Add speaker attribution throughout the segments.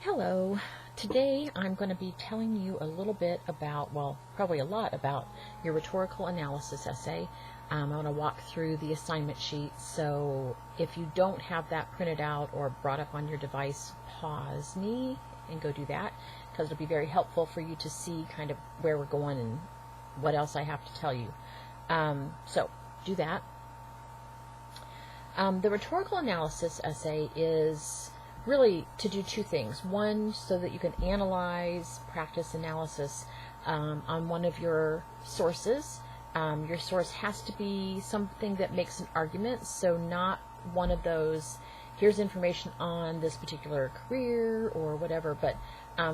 Speaker 1: Hello. Today I'm going to be telling you a little bit about, well, probably a lot about your rhetorical analysis essay. I'm going to walk through the assignment sheet, so if you don't have that printed out or brought up on your device, pause me and go do that, because it'll be very helpful for you to see kind of where we're going and what else I have to tell you. So do that. The rhetorical analysis essay is really to do two things. One, so that you can analyze, practice analysis on one of your sources. Your source has to be something that makes an argument, so not one of those, here's information on this particular career or whatever, but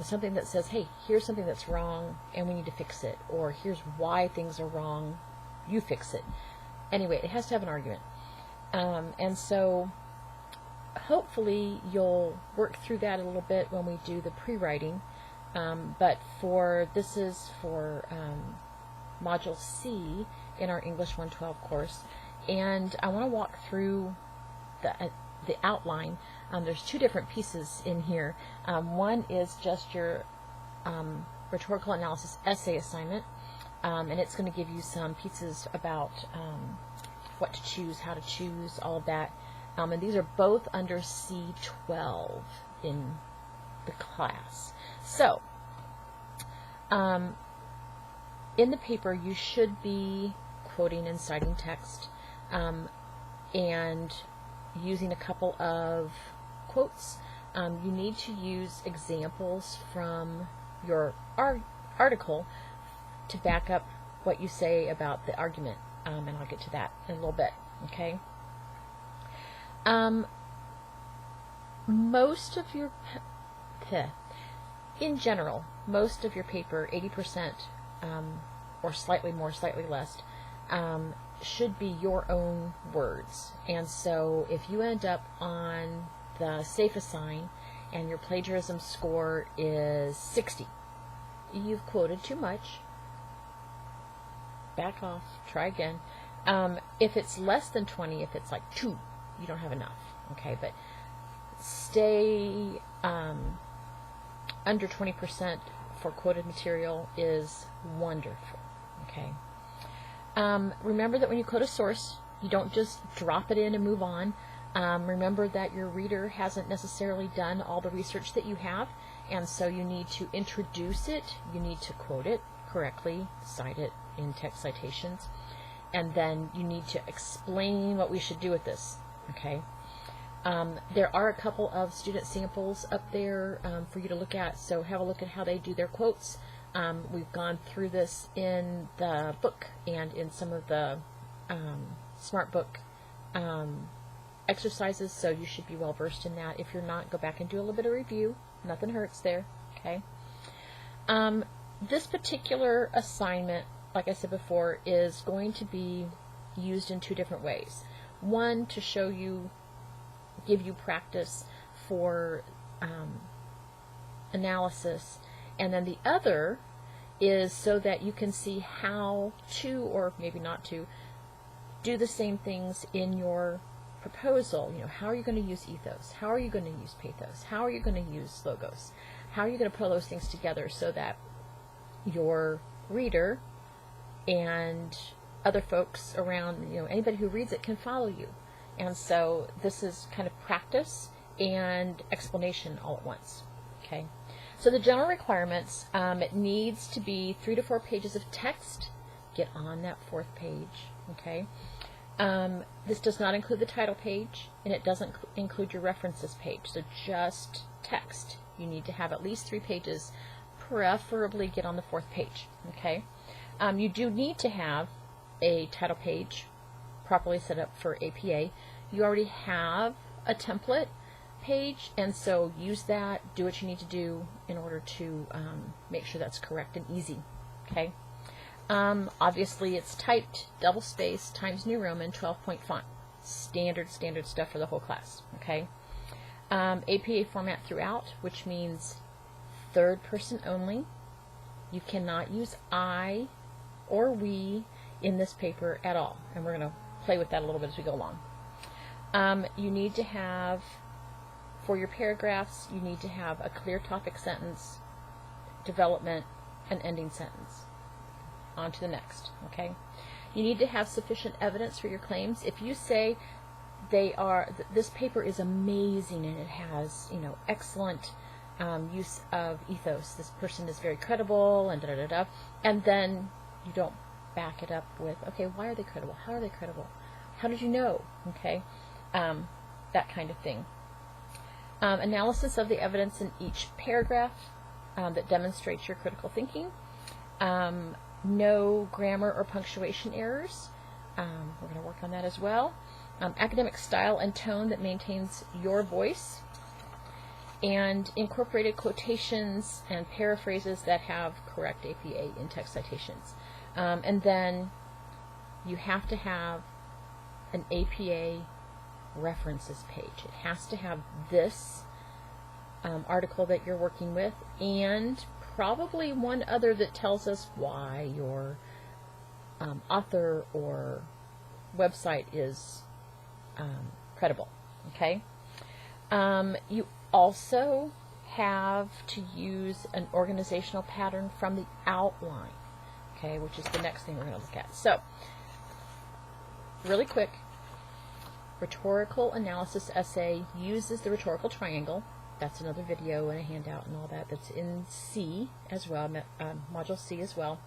Speaker 1: something that says, hey, here's something that's wrong and we need to fix it, or here's why things are wrong, you fix it. Anyway, it has to have an argument. And so hopefully you'll work through that a little bit when we do the pre-writing, but this is for Module C in our English 112 course, and I want to walk through the outline. There's two different pieces in here. One is just your rhetorical analysis essay assignment, and it's going to give you some pieces about what to choose, how to choose, all of that. And these are both under C12 in the class. So, in the paper you should be quoting and citing text and using a couple of quotes. You need to use examples from your article to back up what you say about the argument, and I'll get to that in a little bit, okay? Most of your, in general, most of your paper, 80%, or slightly more, slightly less, should be your own words. And so if you end up on the safe assign and your plagiarism score is 60, you've quoted too much. Back off, try again. If it's less than 20, if it's like 2, you don't have enough, okay? But stay under 20% for quoted material is wonderful, okay? Remember that when you quote a source, you don't just drop it in and move on. Remember that your reader hasn't necessarily done all the research that you have, and so you need to introduce it, you need to quote it correctly, cite it in text citations, and then you need to explain what we should do with this. Okay, there are a couple of student samples up there for you to look at, so have a look at how they do their quotes. We've gone through this in the book and in some of the Smart Book exercises, so you should be well versed in that. If you're not, go back and do a little bit of review. Nothing hurts there, okay? This particular assignment, like I said before, is going to be used in two different ways. One, to show you, give you practice for analysis, and then the other is so that you can see how to, or maybe not to, do the same things in your proposal. You know, how are you going to use ethos? How are you going to use pathos? How are you going to use logos? How are you going to put those things together so that your reader and other folks around, you know, anybody who reads it can follow you. And so this is kind of practice and explanation all at once. Okay. So the general requirements, it needs to be 3 to 4 pages of text. Get on that 4th page. Okay. This does not include the title page, and it doesn't include your references page. So just text. You need to have at least 3 pages, preferably get on the 4th page. Okay. You do need to have a title page properly set up for APA. You already have a template page, and so use that, do what you need to do in order to make sure that's correct and easy. Okay. Obviously it's typed, double space, Times New Roman, 12-point font. Standard stuff for the whole class. Okay. APA format throughout, which means 3rd person only. You cannot use I or we in this paper at all, and we're going to play with that a little bit as we go along. You need to have For your paragraphs, you need to have a clear topic sentence, development, and ending sentence. On to the next, okay? You need to have sufficient evidence for your claims. If you say this paper is amazing and it has, excellent use of ethos, this person is very credible, and da-da-da-da, and then you don't back it up with, okay, why are they credible? How are they credible? How did you know? Okay, that kind of thing. Analysis of the evidence in each paragraph that demonstrates your critical thinking. No grammar or punctuation errors. We're going to work on that as well. Academic style and tone that maintains your voice. And incorporated quotations and paraphrases that have correct APA in-text citations. And then you have to have an APA references page. It has to have this article that you're working with, and probably one other that tells us why your author or website is credible. Okay. You also have to use an organizational pattern from the outline, okay, which is the next thing we're going to look at. So, really quick, rhetorical analysis essay uses the rhetorical triangle. That's another video and a handout and all that. That's in C as well, Module C as well.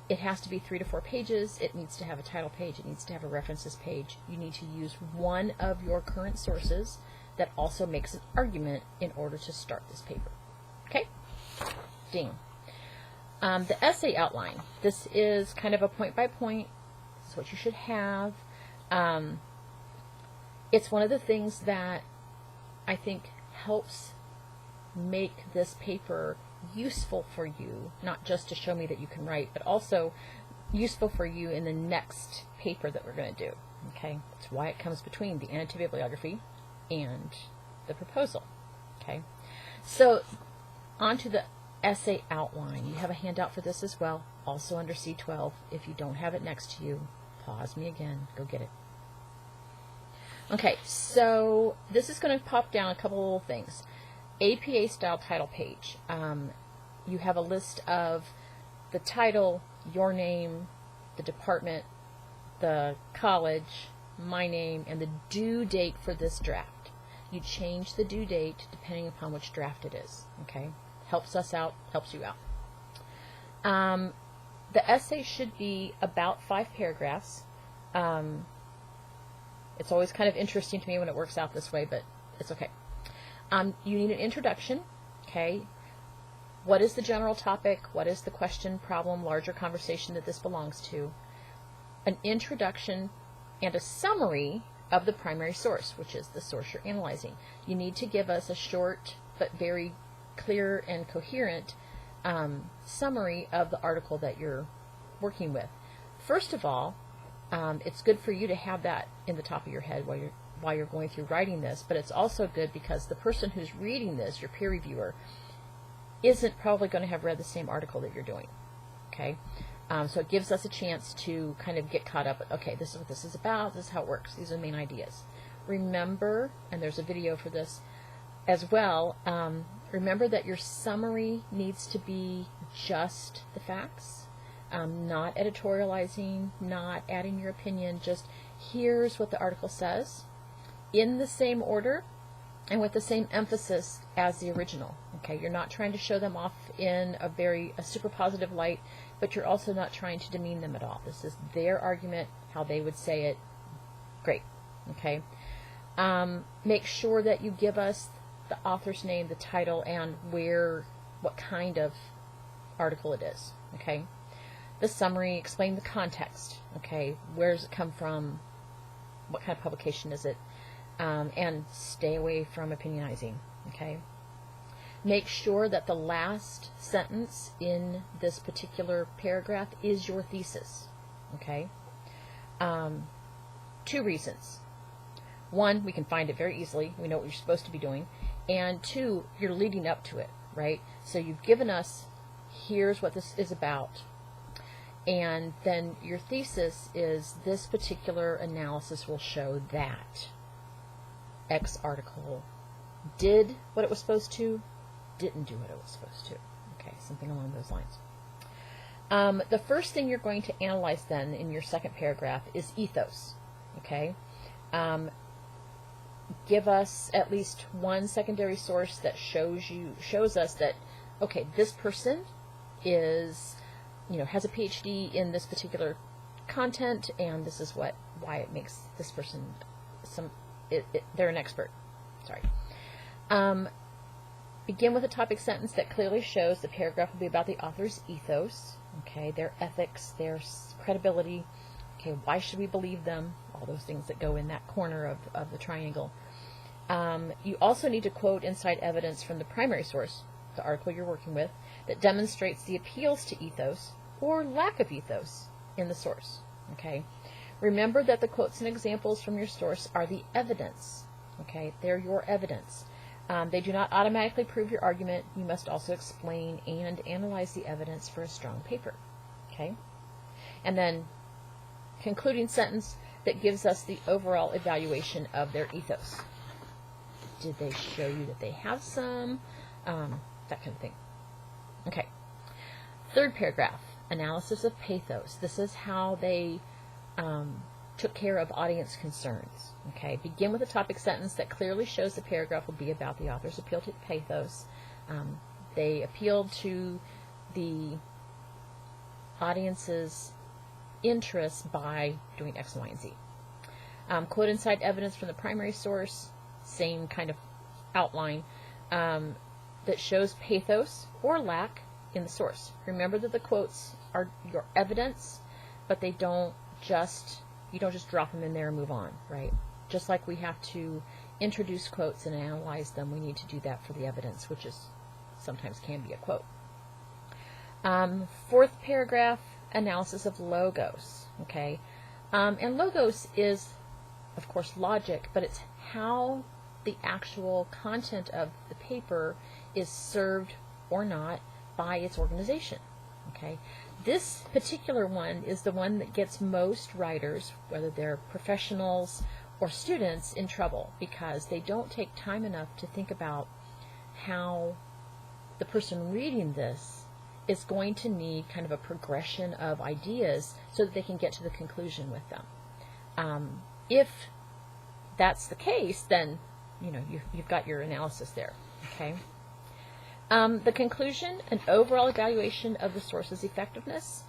Speaker 1: It has to be 3 to 4 pages. It needs to have a title page. It needs to have a references page. You need to use one of your current sources that also makes an argument in order to start this paper. Okay? Ding. The essay outline. This is kind of a point-by-point. This is what you should have. It's one of the things that I think helps make this paper useful for you, not just to show me that you can write, but also useful for you in the next paper that we're going to do. Okay? That's why it comes between the annotated bibliography and the proposal. Okay, so on to the essay outline. You have a handout for this as well, also under C12. If you don't have it next to you, pause me again, go get it. Okay, so this is going to pop down a couple little things. APA style title page. You have a list of the title, your name, the department, the college, my name, and the due date for this draft. You change the due date depending upon which draft it is. Okay, helps us out, helps you out. The essay should be about 5 paragraphs. It's always kind of interesting to me when it works out this way, but it's okay. You need an introduction. Okay, what is the general topic? What is the question, problem, larger conversation that this belongs to? An introduction and a summary of the primary source, which is the source you're analyzing. You need to give us a short but very clear and coherent summary of the article that you're working with. First of all, it's good for you to have that in the top of your head while you're going through writing this, but it's also good because the person who's reading this, your peer reviewer, isn't probably going to have read the same article that you're doing. Okay? So it gives us a chance to kind of get caught up. Okay, this is what this is about. This is how it works. These are the main ideas. Remember, and there's a video for this as well, remember that your summary needs to be just the facts, not editorializing, not adding your opinion, just here's what the article says in the same order and with the same emphasis as the original. Okay, you're not trying to show them off in a super positive light, but you're also not trying to demean them at all. This is their argument, how they would say it. Great. Okay. Make sure that you give us the author's name, the title, and what kind of article it is. Okay. The summary, explain the context. Okay. Where does it come from? What kind of publication is it? And stay away from opinionizing. Okay. Make sure that the last sentence in this particular paragraph is your thesis. Okay. 2 reasons. 1, we can find it very easily. We know what you're supposed to be doing. And 2, you're leading up to it, right? So you've given us, here's what this is about. And then your thesis is this particular analysis will show that X article did what it was supposed to, didn't do what it was supposed to. Okay, something along those lines. The first thing you're going to analyze then in your second paragraph is ethos. Okay, give us at least one secondary source that shows us that, okay, this person is, has a PhD in this particular content, and this is why it makes this person they're an expert. Sorry. Begin with a topic sentence that clearly shows the paragraph will be about the author's ethos, okay, their ethics, their credibility, okay, why should we believe them, all those things that go in that corner of the triangle. You also need to quote inside evidence from the primary source, the article you're working with, that demonstrates the appeals to ethos or lack of ethos in the source, okay. Remember that the quotes and examples from your source are the evidence, okay, they're your evidence. They do not automatically prove your argument. You must also explain and analyze the evidence for a strong paper. Okay? And then, concluding sentence that gives us the overall evaluation of their ethos. Did they show you that they have some? That kind of thing. Okay. Third paragraph, analysis of pathos. This is how they took care of audience concerns. Okay, begin with a topic sentence that clearly shows the paragraph will be about the author's appeal to pathos. They appealed to the audience's interest by doing X, Y, and Z. Quote inside evidence from the primary source, same kind of outline, that shows pathos or lack in the source. Remember that the quotes are your evidence, but you don't just drop them in there and move on, right? Just like we have to introduce quotes and analyze them, we need to do that for the evidence, which is sometimes can be a quote. Fourth paragraph, analysis of logos, okay? And logos is, of course, logic, but it's how the actual content of the paper is served or not by its organization, okay? This particular one is the one that gets most writers, whether they're professionals or students, in trouble because they don't take time enough to think about how the person reading this is going to need kind of a progression of ideas so that they can get to the conclusion with them. If that's the case, then you've got your analysis there. Okay. The conclusion, an overall evaluation of the source's effectiveness.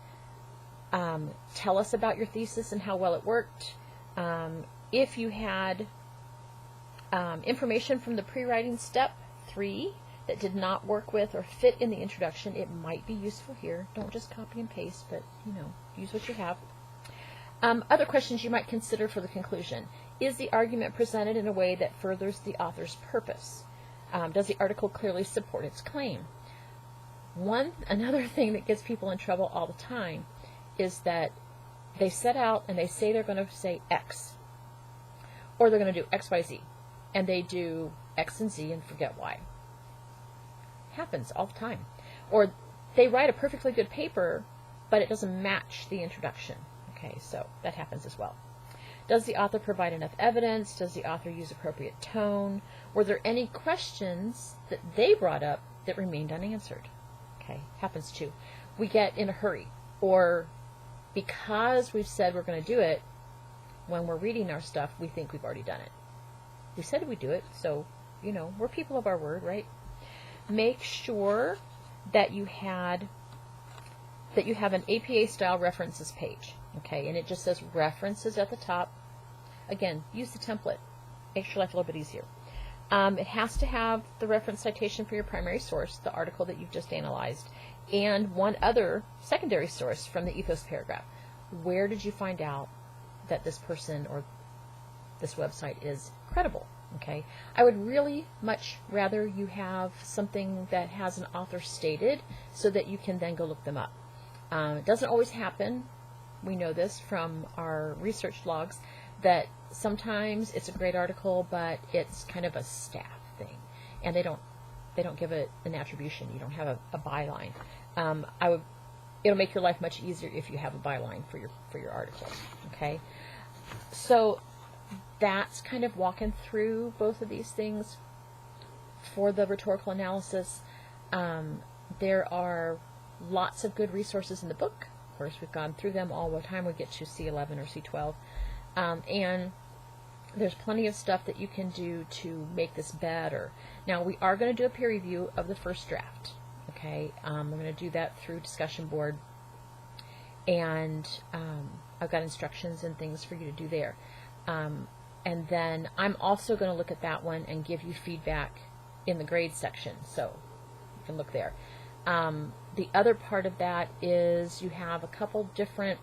Speaker 1: Tell us about your thesis and how well it worked. If you had information from the pre-writing step 3 that did not work with or fit in the introduction, it might be useful here. Don't just copy and paste, but use what you have. Other questions you might consider for the conclusion. Is the argument presented in a way that furthers the author's purpose? Does the article clearly support its claim? Another thing that gets people in trouble all the time is that they set out and they say they're going to say X, or they're going to do X, Y, Z, and they do X and Z and forget Y. Happens all the time. Or they write a perfectly good paper, but it doesn't match the introduction. Okay, so that happens as well. Does the author provide enough evidence? Does the author use appropriate tone? Were there any questions that they brought up that remained unanswered? Okay, happens too. We get in a hurry, or because we've said we're going to do it, when we're reading our stuff, we think we've already done it. We said we'd do it, so, we're people of our word, right? Make sure that you have an APA-style references page, okay? And it just says references at the top. Again, use the template. Makes your life a little bit easier. It has to have the reference citation for your primary source, the article that you've just analyzed, and one other secondary source from the ethos paragraph. Where did you find out that this person or this website is credible? Okay, I would really much rather you have something that has an author stated so that you can then go look them up. It doesn't always happen. We know this from our research logs, that sometimes it's a great article, but it's kind of a staff thing, and they don't give it an attribution. You don't have a byline. It'll make your life much easier if you have a byline for your article. Okay, so that's kind of walking through both of these things. for the rhetorical analysis. There are lots of good resources in the book. Of course, we've gone through them all the time we get to C11 or C12. And there's plenty of stuff that you can do to make this better. Now, we are going to do a peer review of the first draft. Okay, I'm going to do that through discussion board. And I've got instructions and things for you to do there. And then I'm also going to look at that one and give you feedback in the grade section. So you can look there. The other part of that is you have a couple different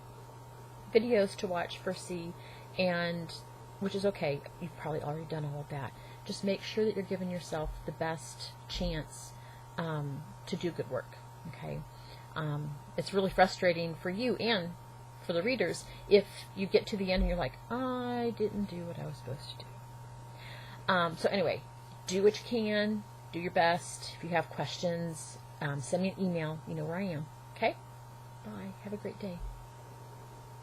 Speaker 1: videos to watch for C, and which is okay. You've probably already done all of that. Just make sure that you're giving yourself the best chance to do good work. Okay. It's really frustrating for you and for the readers if you get to the end and you're like, I didn't do what I was supposed to do. So anyway, do what you can, do your best. If you have questions, send me an email. You know where I am. Okay? Bye. Have a great day.